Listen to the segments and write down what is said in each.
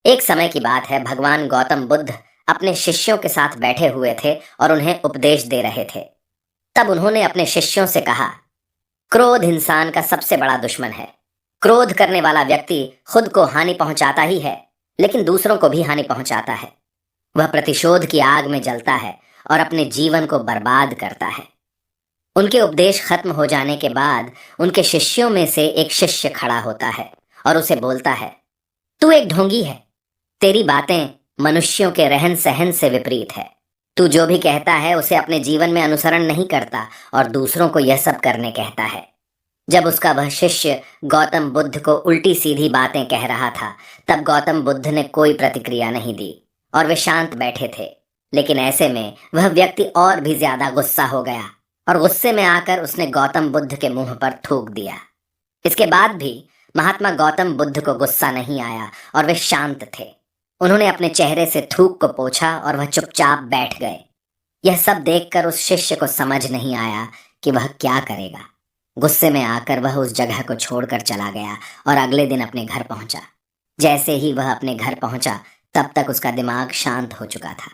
एक समय की बात है, भगवान गौतम बुद्ध अपने शिष्यों के साथ बैठे हुए थे और उन्हें उपदेश दे रहे थे। तब उन्होंने अपने शिष्यों से कहा, क्रोध इंसान का सबसे बड़ा दुश्मन है। क्रोध करने वाला व्यक्ति खुद को हानि पहुंचाता ही है, लेकिन दूसरों को भी हानि पहुंचाता है। वह प्रतिशोध की आग में जलता है और अपने जीवन को बर्बाद करता है। उनके उपदेश खत्म हो जाने के बाद उनके शिष्यों में से एक शिष्य खड़ा होता है और उसे बोलता है, तू एक ढोंगी है। तेरी बातें मनुष्यों के रहन सहन से विपरीत है। तू जो भी कहता है उसे अपने जीवन में अनुसरण नहीं करता और दूसरों को यह सब करने कहता है। जब उसका वह शिष्य गौतम बुद्ध को उल्टी सीधी बातें कह रहा था, तब गौतम बुद्ध ने कोई प्रतिक्रिया नहीं दी और वे शांत बैठे थे। लेकिन ऐसे में वह व्यक्ति और भी ज्यादा गुस्सा हो गया और गुस्से में आकर उसने गौतम बुद्ध के मुंह पर थूक दिया। इसके बाद भी महात्मा गौतम बुद्ध को गुस्सा नहीं आया और वे शांत थे। उन्होंने अपने चेहरे से थूक को पोंछा और वह चुपचाप बैठ गए। यह सब देखकर उस शिष्य को समझ नहीं आया कि वह क्या करेगा। गुस्से में आकर वह उस जगह को छोड़कर चला गया और अगले दिन अपने घर पहुंचा। जैसे ही वह अपने घर पहुंचा, तब तक उसका दिमाग शांत हो चुका था।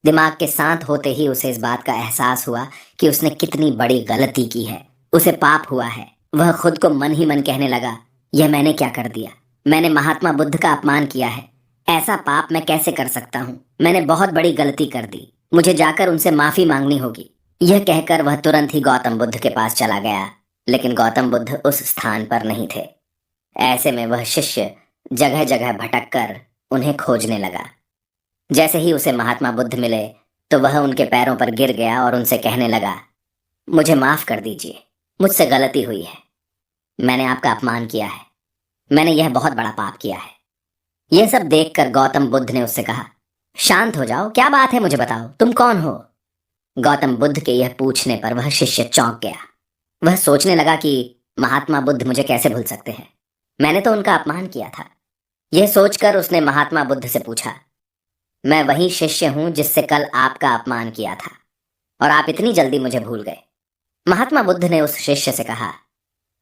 दिमाग के शांत होते ही उसे इस बात का एहसास हुआ कि उसने कितनी बड़ी गलती की है। उसे पाप हुआ है। वह खुद को मन ही मन कहने लगा, यह मैंने क्या कर दिया? मैंने महात्मा बुद्ध का अपमान किया है। ऐसा पाप मैं कैसे कर सकता हूँ? मैंने बहुत बड़ी गलती कर दी। मुझे जाकर उनसे माफी मांगनी होगी। यह कहकर वह तुरंत ही गौतम बुद्ध के पास चला गया, लेकिन गौतम बुद्ध उस स्थान पर नहीं थे। ऐसे में वह शिष्य जगह जगह भटक कर उन्हें खोजने लगा। जैसे ही उसे महात्मा बुद्ध मिले, तो वह उनके पैरों पर गिर गया और उनसे कहने लगा, मुझे माफ कर दीजिए, मुझसे गलती हुई है। मैंने आपका अपमान किया है। मैंने यह बहुत बड़ा पाप किया है। यह सब देखकर गौतम बुद्ध ने उससे कहा, शांत हो जाओ, क्या बात है, मुझे बताओ, तुम कौन हो? गौतम बुद्ध के यह पूछने पर वह शिष्य चौंक गया। वह सोचने लगा कि महात्मा बुद्ध मुझे कैसे भूल सकते हैं? मैंने तो उनका अपमान किया था। यह सोचकर उसने महात्मा बुद्ध से पूछा, मैं वही शिष्य हूं जिससे कल आपका अपमान किया था, और आप इतनी जल्दी मुझे भूल गए? महात्मा बुद्ध ने उस शिष्य से कहा,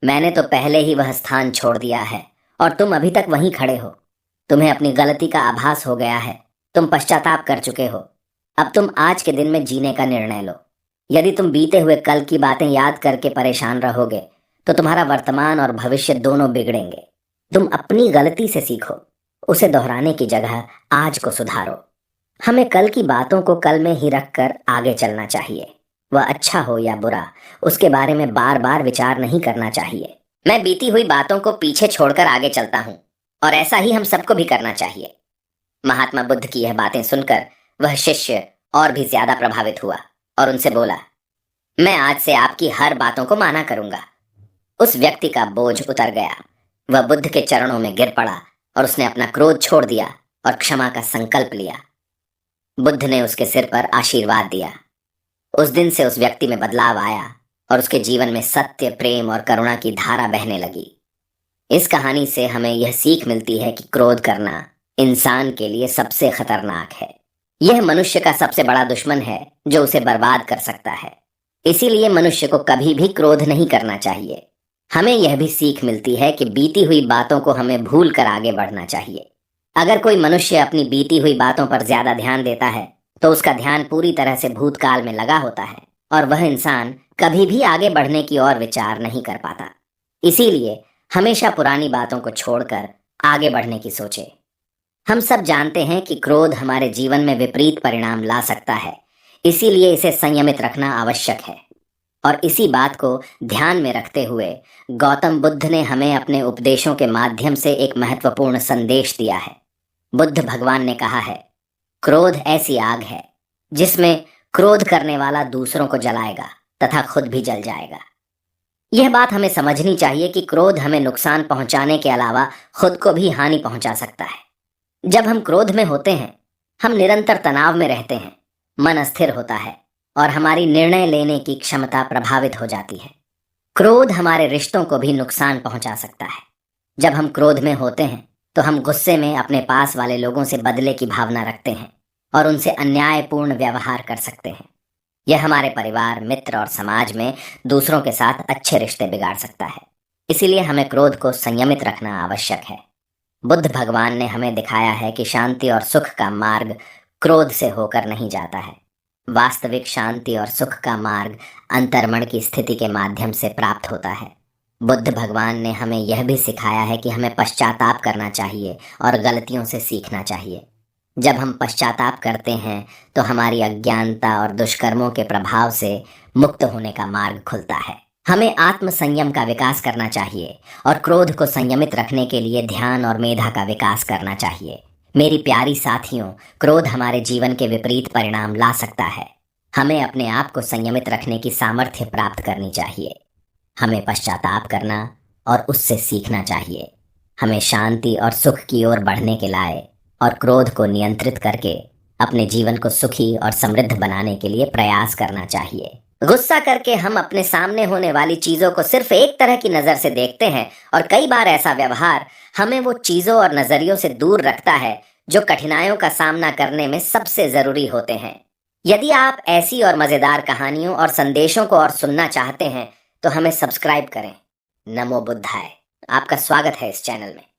मैंने तो पहले ही वह स्थान छोड़ दिया है और तुम अभी तक वहीं खड़े हो। तुम्हें अपनी गलती का आभास हो गया है। तुम पश्चाताप कर चुके हो। अब तुम आज के दिन में जीने का निर्णय लो। यदि तुम बीते हुए कल की बातें याद करके परेशान रहोगे, तो तुम्हारा वर्तमान और भविष्य दोनों बिगड़ेंगे। तुम अपनी गलती से सीखो, उसे दोहराने की जगह आज को सुधारो। हमें कल की बातों को कल में ही रखकर आगे चलना चाहिए। वह अच्छा हो या बुरा, उसके बारे में बार बार विचार नहीं करना चाहिए। मैं बीती हुई बातों को पीछे छोड़कर आगे चलता हूँ, और ऐसा ही हम सबको भी करना चाहिए। महात्मा बुद्ध की यह बातें सुनकर वह शिष्य और भी ज्यादा प्रभावित हुआ और उनसे बोला, मैं आज से आपकी हर बातों को माना करूंगा। उस व्यक्ति का बोझ उतर गया। वह बुद्ध के चरणों में गिर पड़ा और उसने अपना क्रोध छोड़ दिया और क्षमा का संकल्प लिया। बुद्ध ने उसके सिर पर आशीर्वाद दिया। उस दिन से उस व्यक्ति में बदलाव आया और उसके जीवन में सत्य, प्रेम और करुणा की धारा बहने लगी। इस कहानी से हमें यह सीख मिलती है कि क्रोध करना इंसान के लिए सबसे खतरनाक है। यह मनुष्य का सबसे बड़ा दुश्मन है जो उसे बर्बाद कर सकता है। इसीलिए मनुष्य को कभी भी क्रोध नहीं करना चाहिए। हमें यह भी सीख मिलती है कि बीती हुई बातों को हमें भूल कर आगे बढ़ना चाहिए। अगर कोई मनुष्य अपनी बीती हुई बातों पर ज्यादा ध्यान देता है, तो उसका ध्यान पूरी तरह से भूतकाल में लगा होता है और वह इंसान कभी भी आगे बढ़ने की ओर विचार नहीं कर पाता। इसीलिए हमेशा पुरानी बातों को छोड़कर आगे बढ़ने की सोचे। हम सब जानते हैं कि क्रोध हमारे जीवन में विपरीत परिणाम ला सकता है, इसीलिए इसे संयमित रखना आवश्यक है। और इसी बात को ध्यान में रखते हुए गौतम बुद्ध ने हमें अपने उपदेशों के माध्यम से एक महत्वपूर्ण संदेश दिया है। बुद्ध भगवान ने कहा है, क्रोध ऐसी आग है जिसमें क्रोध करने वाला दूसरों को जलाएगा तथा खुद भी जल जाएगा। यह बात हमें समझनी चाहिए कि क्रोध हमें नुकसान पहुंचाने के अलावा खुद को भी हानि पहुंचा सकता है। जब हम क्रोध में होते हैं, हम निरंतर तनाव में रहते हैं, मन अस्थिर होता है और हमारी निर्णय लेने की क्षमता प्रभावित हो जाती है। क्रोध हमारे रिश्तों को भी नुकसान पहुंचा सकता है। जब हम क्रोध में होते हैं, तो हम गुस्से में अपने पास वाले लोगों से बदले की भावना रखते हैं और उनसे अन्यायपूर्ण व्यवहार कर सकते हैं। यह हमारे परिवार, मित्र और समाज में दूसरों के साथ अच्छे रिश्ते बिगाड़ सकता है। इसीलिए हमें क्रोध को संयमित रखना आवश्यक है। बुद्ध भगवान ने हमें दिखाया है कि शांति और सुख का मार्ग क्रोध से होकर नहीं जाता है। वास्तविक शांति और सुख का मार्ग अंतर्मन की स्थिति के माध्यम से प्राप्त होता है। बुद्ध भगवान ने हमें यह भी सिखाया है कि हमें पश्चाताप करना चाहिए और गलतियों से सीखना चाहिए। जब हम पश्चाताप करते हैं तो हमारी अज्ञानता और दुष्कर्मों के प्रभाव से मुक्त होने का मार्ग खुलता है। हमें आत्म संयम का विकास करना चाहिए और क्रोध को संयमित रखने के लिए ध्यान और मेधा का विकास करना चाहिए। मेरी प्यारी साथियों, क्रोध हमारे जीवन के विपरीत परिणाम ला सकता है। हमें अपने आप को संयमित रखने की सामर्थ्य प्राप्त करनी चाहिए। हमें पश्चाताप करना और उससे सीखना चाहिए। हमें शांति और सुख की ओर बढ़ने के लाए और क्रोध को नियंत्रित करके अपने जीवन को सुखी और समृद्ध बनाने के लिए प्रयास करना चाहिए। गुस्सा करके हम अपने सामने होने वाली चीजों को सिर्फ एक तरह की नजर से देखते हैं और कई बार ऐसा व्यवहार हमें वो चीजों और नजरियों से दूर रखता है जो कठिनाइयों का सामना करने में सबसे जरूरी होते हैं। यदि आप ऐसी और मजेदार कहानियों और संदेशों को और सुनना चाहते हैं तो हमें सब्सक्राइब करें। नमो बुद्धाय। आपका स्वागत है इस चैनल में।